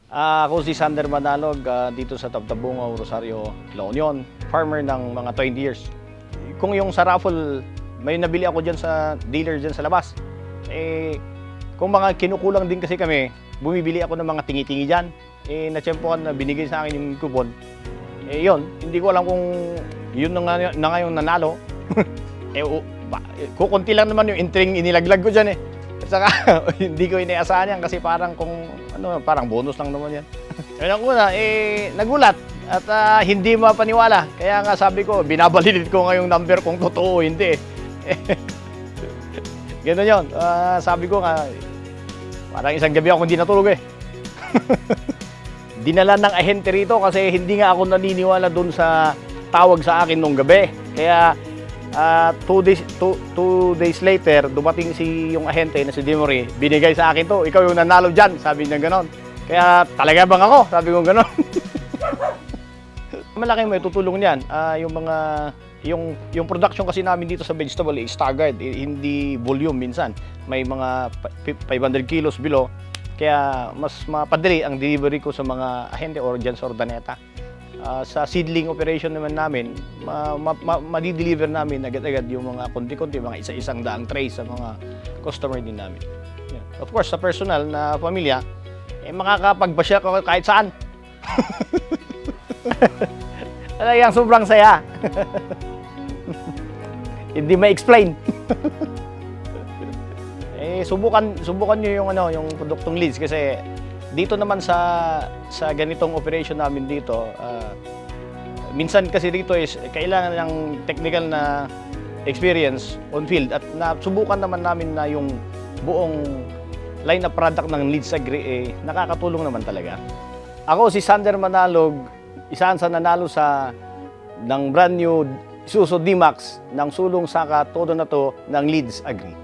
Ako si Sander Manalog, dito sa Tabtabungaw, Rosario, La Union. Farmer ng mga 20 years. Kung yung sa raffle, may nabili ako dyan sa dealer dyan sa labas. Kung mga kinukulang din kasi kami, bumibili ako ng mga tingi-tingi dyan. Natsyempohan na binigay sa akin yung coupon. Yun, hindi ko alam kung yun na ngayon nanalo. Kukunti lang naman yung entering inilaglag ko dyan . At saka, hindi ko inaasahan yan kasi parang parang bonus lang naman yan. Yun ang una, nagulat at hindi mapaniwala. Kaya nga sabi ko, binabalilit ko ngayong number kung totoo o hindi . Ganun yun. Sabi ko nga, parang isang gabi ako hindi natulog . Dinala ng ahente rito kasi hindi nga ako naniniwala dun sa tawag sa akin nung gabi. Kaya 2 days later, dumating yung ahente na si Demory, binigay sa akin to, ikaw yung nanalo dyan, sabi niya ganon. Kaya talaga bang ako? Sabi ko ganon. Malaking may tutulong niyan. Yung production kasi namin dito sa vegetable is staggered, hindi volume minsan. May mga 500 kilos below, kaya mas mapadali ang delivery ko sa mga ahente or dyan sa Ordaneta. Sa seedling operation naman namin, madi-deliver namin agad-agad yung mga konti-konti, mga isa-isang daang trays sa mga customer din namin. Yeah. Of course, sa personal na pamilya, makakapagpasya ko kahit saan. Talagang sobrang saya. Hindi ma-explain. Subukan nyo yung produktong leads kasi dito naman sa ganitong operation namin dito, minsan kasi dito is kailangan ng technical na experience on field at subukan naman namin na yung buong line of product ng Leeds Agri nakakatulong naman talaga. Ako si Sander Manalog, isa sa nanalo ng brand new Isuzu D-Max ng sulong saka todo na to ng Leeds Agri.